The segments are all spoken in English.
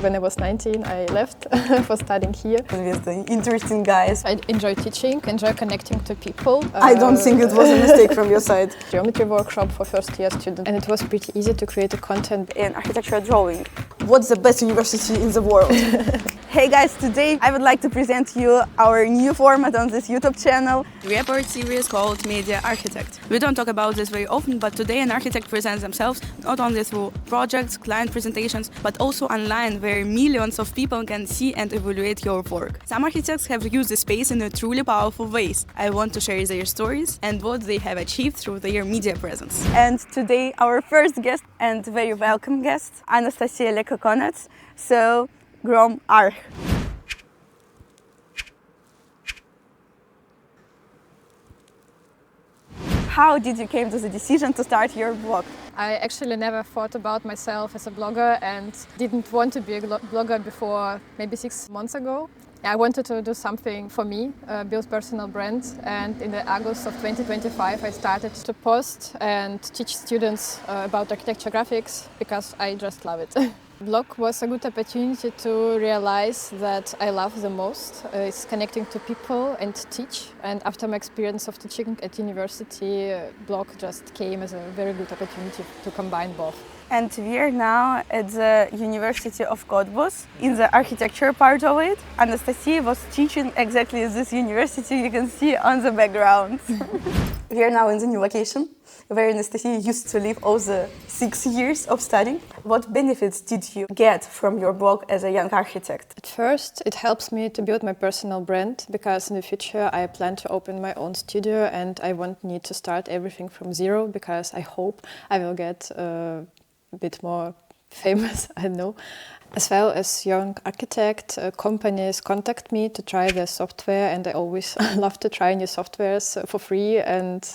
When I was 19, I left for studying here. With the interesting guys. I enjoy teaching, enjoy connecting to people. I don't think it was a mistake from your side. Geometry workshop for first year students, and it was pretty easy to create a content. In architectural drawing. What's the best university in the world? Hey guys, today I would like to present you our new format on this YouTube channel. Report series called Media Architect. We don't talk about this very often, but today an architect presents themselves not only through projects, client presentations, but also online where millions of people can see and evaluate your work. Some architects have used the space in a truly powerful ways. I want to share their stories and what they have achieved through their media presence. And today our first guest and very welcome guest, Anastasia Legkokonets. So, GROMARCH. How did you came to the decision to start your blog? I actually never thought about myself as a blogger and didn't want to be a blogger before maybe 6 months ago. I wanted to do something for me, build personal brand, and in the August of 2025 I started to post and teach students about architecture graphics because I just love it. Blog was a good opportunity to realize that I love the most. It's connecting to people and teach. And after my experience of teaching at university, blog just came as a very good opportunity to combine both. And we are now at the University of Cottbus, in the architecture part of it. Anastasia was teaching exactly at this university, you can see on the background. We are now in the new location, where Anastasia used to live all the 6 years of studying. What benefits did you get from your blog as a young architect? At first, it helps me to build my personal brand, because in the future I plan to open my own studio and I won't need to start everything from zero, because I hope I will get a bit more famous, I don't know. As well as young architect, companies contact me to try their software, and I always love to try new softwares for free and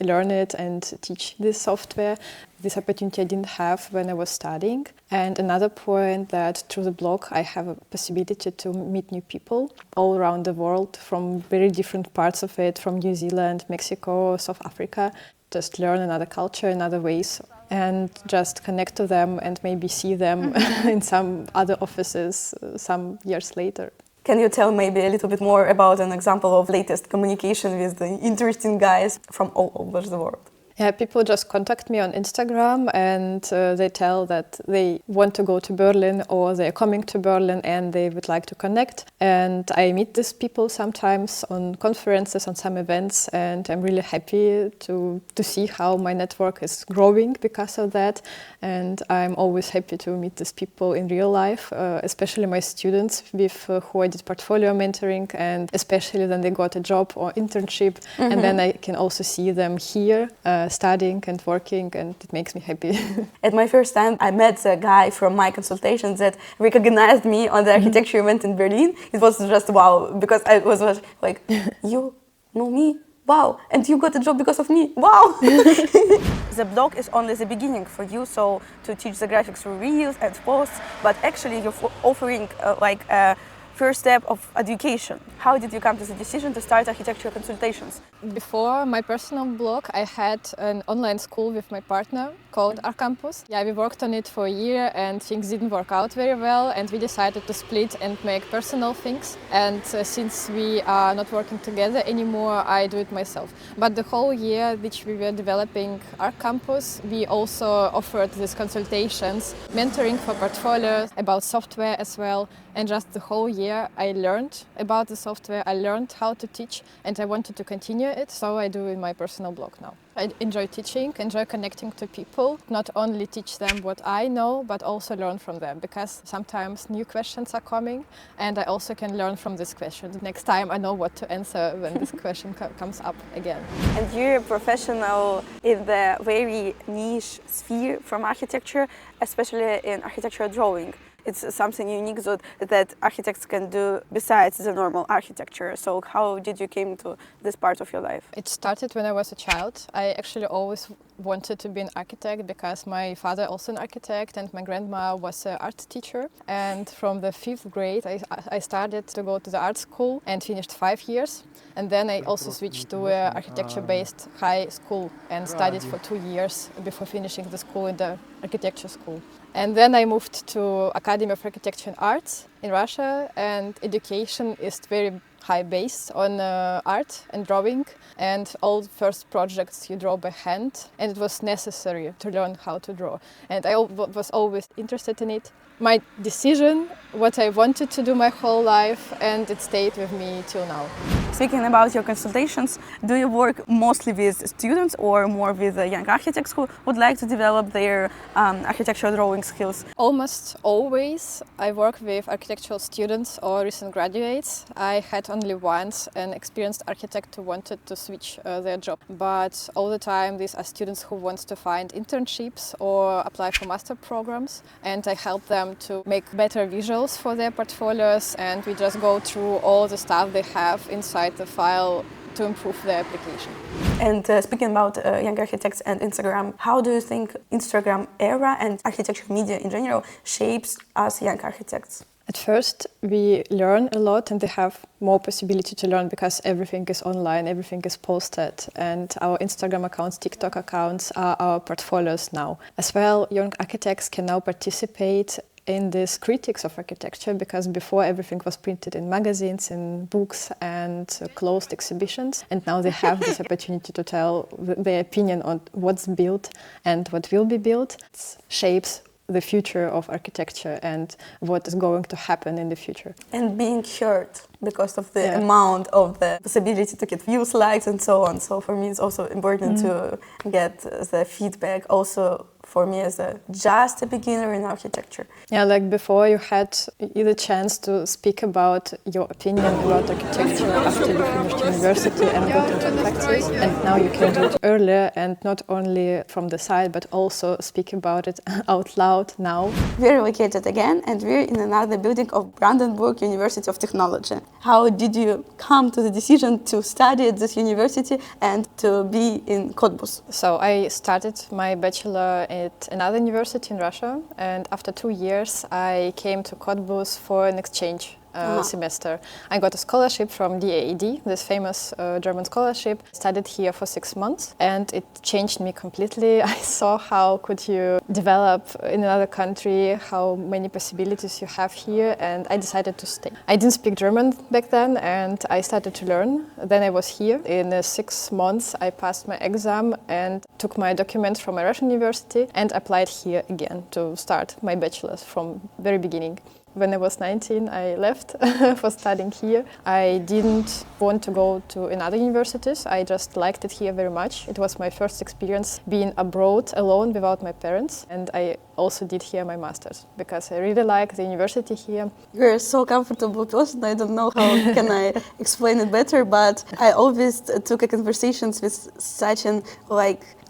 learn it and teach this software. This opportunity I didn't have when I was studying. And another point, that through the blog I have a possibility to meet new people all around the world from very different parts of it, from New Zealand, Mexico, South Africa. Just learn another culture in other ways and just connect to them and maybe see them in some other offices some years later. Can you tell maybe a little bit more about an example of latest communication with the interesting guys from all over the world? Yeah, people just contact me on Instagram and they tell that they want to go to Berlin or they're coming to Berlin and they would like to connect. And I meet these people sometimes on conferences, on some events, and I'm really happy to see how my network is growing because of that. And I'm always happy to meet these people in real life, especially my students with who I did portfolio mentoring, and especially when they got a job or internship. And then I can also see them here studying and working, and it makes me happy. At my first time, I met a guy from my consultations that recognized me on the architecture event in Berlin. It was just wow, because I was like, you know me? Wow, and you got a job because of me? Wow! The blog is only the beginning for you, so to teach the graphics through reels and posts, but actually you're offering like a first step of education. How did you come to the decision to start architecture consultations? Before my personal blog, I had an online school with my partner called Our Campus. Yeah, we worked on it for a year and things didn't work out very well, and we decided to split and make personal things. And since we are not working together anymore, I do it myself. But the whole year which we were developing Our Campus, we also offered these consultations, mentoring for portfolios, about software as well. And just the whole year I learned about the software, I learned how to teach, and I wanted to continue it, so I do in my personal blog now. I enjoy teaching, enjoy connecting to people, not only teach them what I know, but also learn from them, because sometimes new questions are coming, and I also can learn from this question. Next time I know what to answer when this question comes up again. And you're a professional in the very niche sphere from architecture, especially in architectural drawing. It's something unique that architects can do besides the normal architecture. So how did you came to this part of your life? It started when I was a child. I actually always wanted to be an architect because my father also an architect and my grandma was an art teacher. And from the 5th grade I started to go to the art school and finished 5 years. And then I also switched to an architecture-based high school and studied for 2 years before finishing the school in the architecture school. And then I moved to academy Academy of Architecture and Arts in Russia, and education is very high based on art and drawing, and all the first projects you draw by hand, and it was necessary to learn how to draw, and I was always interested in it. My decision, what I wanted to do my whole life, and it stayed with me till now. Speaking about your consultations, do you work mostly with students or more with young architects who would like to develop their architectural drawing skills? Almost always I work with architectural students or recent graduates. I had only once an experienced architect who wanted to switch their job, but all the time these are students who want to find internships or apply for master programs, and I help them to make better visuals for their portfolios, and we just go through all the stuff they have inside the file to improve their application. And speaking about young architects and Instagram, how do you think Instagram era and architecture media in general shapes us young architects? At first, we learn a lot and we have more possibility to learn because everything is online, everything is posted, and our Instagram accounts, TikTok accounts are our portfolios now. As well, young architects can now participate in this critics of architecture, because before everything was printed in magazines, in books and closed exhibitions, and now they have this opportunity to tell their opinion on what's built and what will be built. It shapes the future of architecture and what is going to happen in the future. And being heard because of the amount of the possibility to get views, likes and so on. So for me it's also important to get the feedback also for me as just a beginner in architecture. Yeah, like before you had the chance to speak about your opinion about architecture after you finished university and got into practice, and now you can do it earlier and not only from the side but also speak about it out loud now. We're located again and we're in another building of Brandenburg University of Technology. How did you come to the decision to study at this university and to be in Cottbus? So I started my bachelor at another university in Russia, and after 2 years I came to Cottbus for an exchange semester. I got a scholarship from DAAD, this famous German scholarship. Studied here for 6 months and it changed me completely. I saw how could you develop in another country, how many possibilities you have here, and I decided to stay. I didn't speak German back then and I started to learn. Then I was here. In 6 months I passed my exam and took my documents from my Russian university and applied here again to start my bachelor's from very beginning. When I was 19, I left for studying here. I didn't want to go to another universities. I just liked it here very much. It was my first experience being abroad alone without my parents. And I also did here my master's because I really like the university here. You're a so comfortable person. I don't know how can I explain it better, but I always took conversations with such an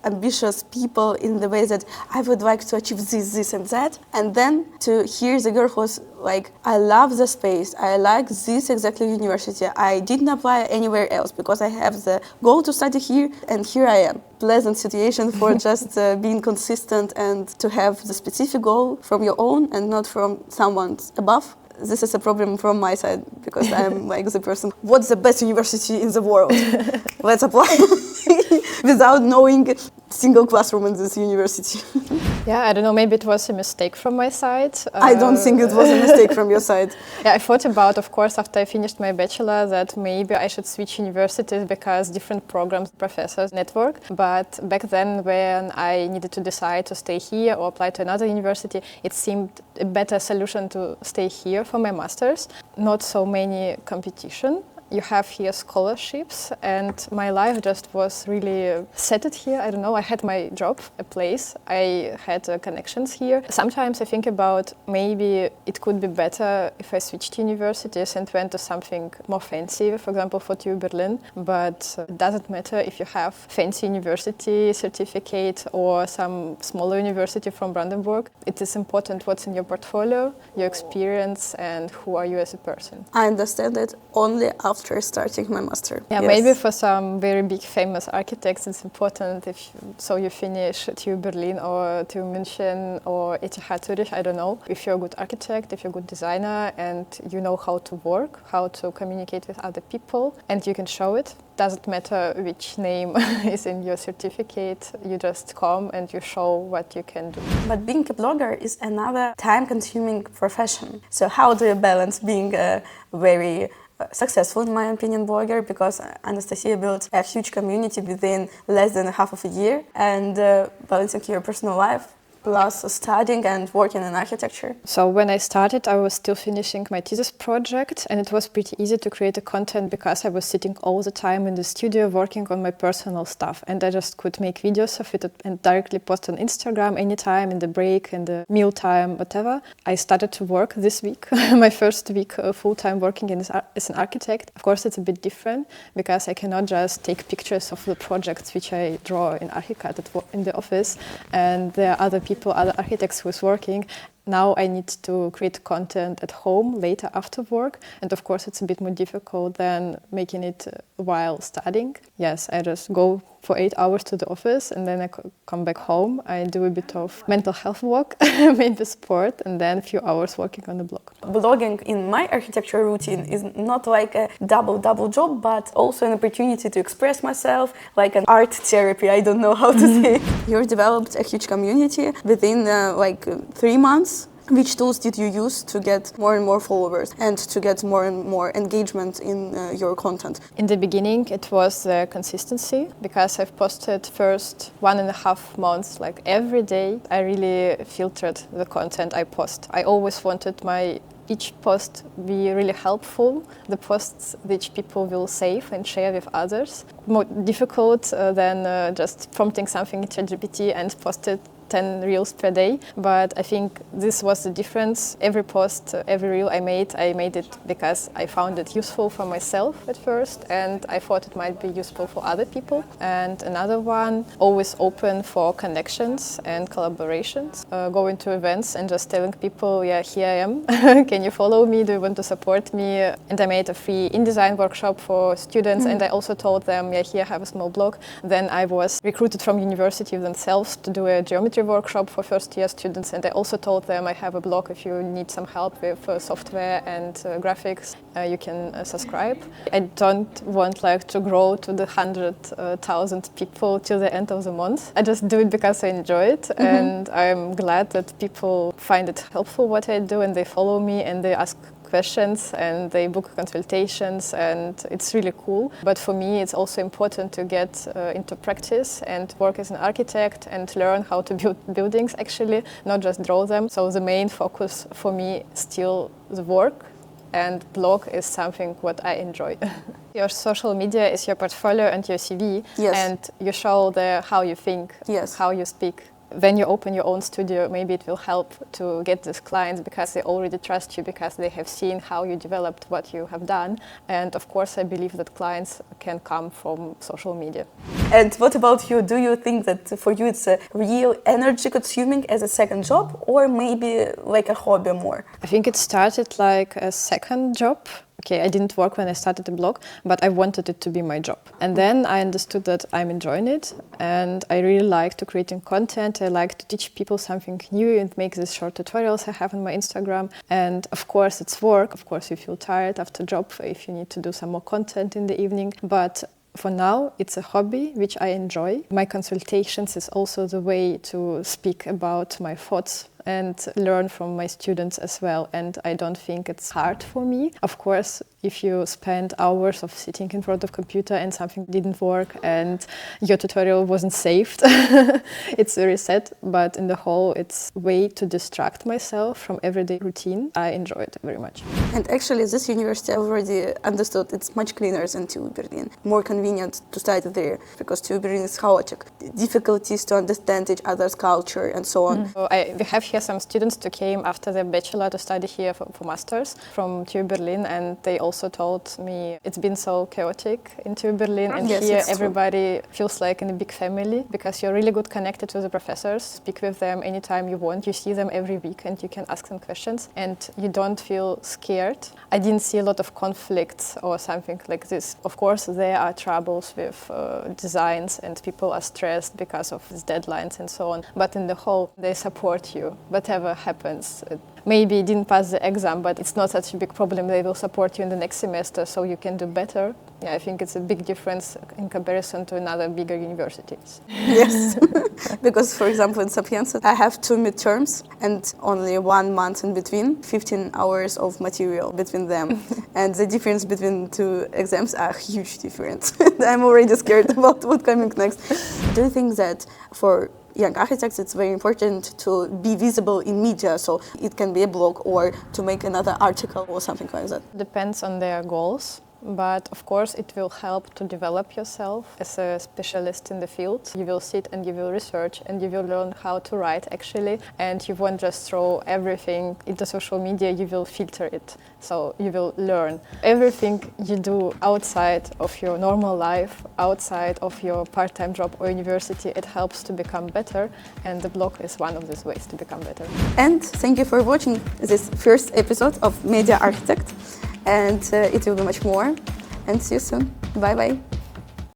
ambitious people in the way that I would like to achieve this and that. And then to hear the girl who's like, I love the space, I like this exactly university. I didn't apply anywhere else because I have the goal to study here and here I am. Pleasant situation for just being consistent and to have the specific goal from your own and not from someone above. This is a problem from my side because I'm like the person, what's the best university in the world? Let's apply without knowing single classroom in this university. Yeah, I don't know, maybe it was a mistake from my side. I don't think it was a mistake from your side. Yeah, I thought about, of course, after I finished my bachelor, that maybe I should switch universities because different programs, professors, network. But back then, when I needed to decide to stay here or apply to another university, it seemed a better solution to stay here for my master's. Not so many competition. You have here scholarships, and my life just was really settled here. I don't know, I had my job, a place, I had connections here. Sometimes I think about maybe it could be better if I switched universities and went to something more fancy, for example, for TU Berlin. But it doesn't matter if you have fancy university certificate or some smaller university from Brandenburg. It is important what's in your portfolio, your experience, and who are you as a person. I understand it only after after starting my master. Yeah, Yes. maybe for some very big famous architects it's important so you finish TU Berlin or TU München or ETH Zurich, I don't know. If you're a good architect, if you're a good designer and you know how to work, how to communicate with other people and you can show it, doesn't matter which name is in your certificate, you just come and you show what you can do. But being a blogger is another time-consuming profession. So how do you balance being a very successful, in my opinion, blogger, because Anastasia built a huge community within less than half of a year, and balancing your personal life plus studying and working in architecture? So when I started, I was still finishing my thesis project and it was pretty easy to create a content because I was sitting all the time in the studio working on my personal stuff and I just could make videos of it and directly post on Instagram anytime in the break, in the meal time, whatever. I started to work this week, my first week full-time working as an architect. Of course, it's a bit different because I cannot just take pictures of the projects which I draw in Archicad in the office and there are other architects who is working. Now I need to create content at home later after work and of course it's a bit more difficult than making it while studying. Yes, I just go for 8 hours to the office and then I come back home. I do a bit of mental health work, maybe sport and then a few hours working on the blog. Blogging in my architecture routine is not like a double job, but also an opportunity to express myself, like an art therapy, I don't know how to say. You developed a huge community within 3 months. Which tools did you use to get more and more followers and to get more and more engagement in your content? In the beginning, it was consistency because I've posted first 1.5 months, like every day. I really filtered the content I post. I always wanted each post be really helpful, the posts which people will save and share with others. More difficult than just prompting something in ChatGPT and post it 10 reels per day, but I think this was the difference. Every post, every reel I made it because I found it useful for myself at first and I thought it might be useful for other people. And another one, always open for connections and collaborations. Going to events and just telling people, yeah, here I am, can you follow me, do you want to support me? And I made a free InDesign workshop for students and I also told them, yeah, here I have a small blog. Then I was recruited from university themselves to do a geometry workshop for first-year students and I also told them I have a blog if you need some help with software and graphics, you can subscribe. I don't want to grow to the 100,000 people till the end of the month. I just do it because I enjoy it and I'm glad that people find it helpful what I do and they follow me and they ask questions and they book consultations and it's really cool. But for me it's also important to get into practice and work as an architect and learn how to build buildings actually, not just draw them. So the main focus for me is still the work and blog is something what I enjoy. Your social media is your portfolio and your CV and you show how you think, how you speak. When you open your own studio, maybe it will help to get these clients because they already trust you, because they have seen how you developed what you have done. And of course, I believe that clients can come from social media. And what about you? Do you think that for you it's a real energy consuming as a second job or maybe like a hobby more? I think it started like a second job. Okay, I didn't work when I started the blog, but I wanted it to be my job. And then I understood that I'm enjoying it and I really like to creating content. I like to teach people something new and make these short tutorials I have on my Instagram. And of course it's work. Of course you feel tired after job if you need to do some more content in the evening. But for now, it's a hobby which I enjoy. My consultations is also the way to speak about my thoughts and learn from my students as well. And I don't think it's hard for me. Of course, if you spend hours of sitting in front of computer and something didn't work and your tutorial wasn't saved, it's very sad. But in the whole, it's a way to distract myself from everyday routine. I enjoy it very much. And actually, this university I already understood it's much cleaner than TU Berlin. More convenient to study there because TU Berlin is chaotic. Difficulties to understand each other's culture and so on. So we have here some students who came after their bachelor to study here for masters from TU Berlin and they also also told me it's been so chaotic into Berlin, and Yes, here it's true. everybody feels like in a big family because you're really good connected with the professors, speak with them anytime you want, you see them every week and you can ask them questions and you don't feel scared. I didn't see a lot of conflicts or something like this. Of course, there are troubles with designs and people are stressed because of these deadlines and so on, but in the whole, they support you, whatever happens. Maybe you didn't pass the exam, but it's not such a big problem. They will support you in the next semester so you can do better. Yeah, I think it's a big difference in comparison to another bigger universities. Yes, because for example in Sapienza I have 2 midterms and only 1 month in between, 15 hours of material between them. And the difference between 2 exams are huge difference. I'm already scared about what's coming next. Do you think that for young architects it's very important to be visible in media, so it can be a blog or to make another article or something like that? Depends on their goals. But of course it will help to develop yourself as a specialist in the field. You will sit and you will research and you will learn how to write actually, and you won't just throw everything into social media, you will filter it. So you will learn. Everything you do outside of your normal life, outside of your part-time job or university, it helps to become better, and the blog is one of these ways to become better. And thank you for watching this first episode of Media Architect. And it will be much more. And see you soon. Bye bye.